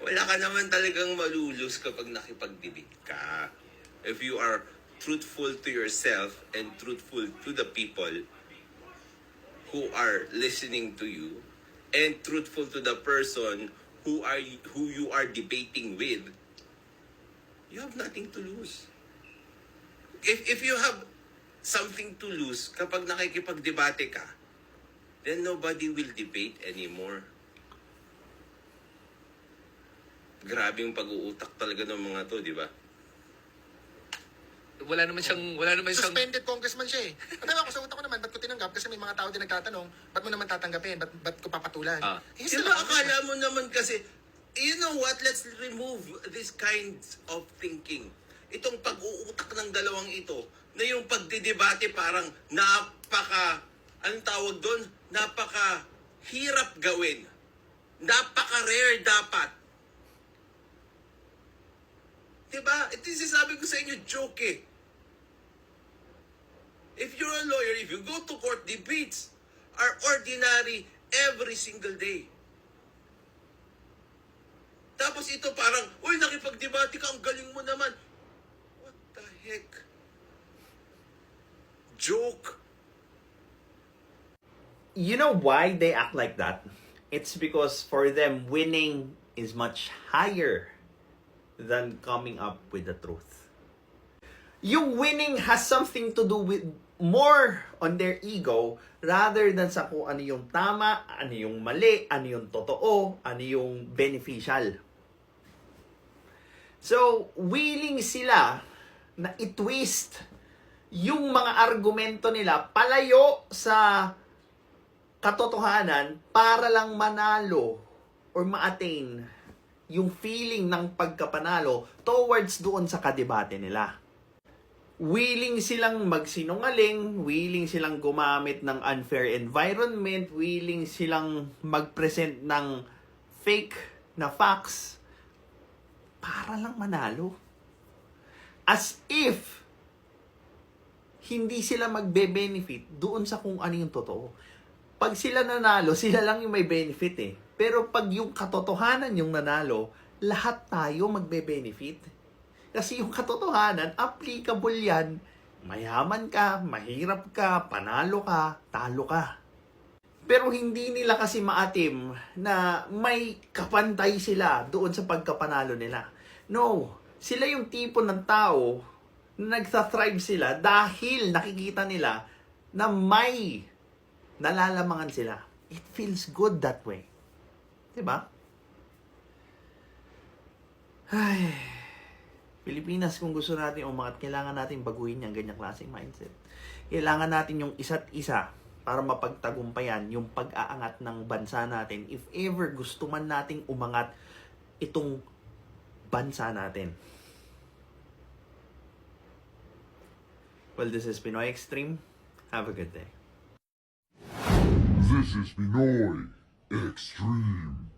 Wala ka naman talagang malulus kapag nakipag-debate ka. If you are truthful to yourself and truthful to the people who are listening to you and truthful to the person who you are debating with, you have nothing to lose. If you have something to lose kapag nakikipagdebate ka, then nobody will debate anymore. Grabe yung pag-uutak talaga ng mga to, di ba? Wala naman siyang... Suspended congressman siya eh. At ako, sa utak ko naman, ba't ko tinanggap? Kasi may mga tao din nagtatanong, ba't mo naman tatanggapin? Ba't ko papatulan? Di ba akala mo naman kasi, you know what, let's remove this kinds of thinking. Itong pag-uutak ng dalawang ito, na yung pagdidebate parang anong tawag doon? Napaka-hirap gawin. Napaka-rare dapat. Diba? Ito yung sinasabi ko sa inyo, joke eh. If you're a lawyer, if you go to court, debates are ordinary every single day. Tapos ito parang, uy, nakipag-debate ka, ang galing mo naman. What the heck? Joke. You know why they act like that? It's because for them, winning is much higher than coming up with the truth. Yung winning has something to do with more on their ego rather than sa kung ano yung tama, ano yung mali, ano yung totoo, ano yung beneficial. So, willing sila na i-twist yung mga argumento nila palayo sa katotohanan para lang manalo or ma-attain yung feeling ng pagkapanalo towards doon sa kadebate nila. Willing silang magsinungaling, willing silang gumamit ng unfair environment, willing silang mag-present ng fake na facts para lang manalo. As if hindi sila magbe-benefit doon sa kung ano yung totoo. Pag sila nanalo, sila lang yung may benefit eh. Pero pag yung katotohanan yung nanalo, lahat tayo magbe-benefit. Kasi yung katotohanan, applicable yan. Mayaman ka, mahirap ka, panalo ka, talo ka. Pero hindi nila kasi maatim na may kapantay sila doon sa pagkapanalo nila. No, sila yung tipo ng tao na nagsa-thrive sila dahil nakikita nila na may nalalamangan sila. It feels good that way. Diba? Ay, Pilipinas, kung gusto natin umangat, kailangan natin baguhin yung ganyang klaseng mindset. Kailangan natin yung isa't isa para mapagtagumpayan yung pag-aangat ng bansa natin. If ever gusto man nating umangat itong bansa natin. Well, this is Pinoy Extreme. Have a good day. This is Pinoy Extreme.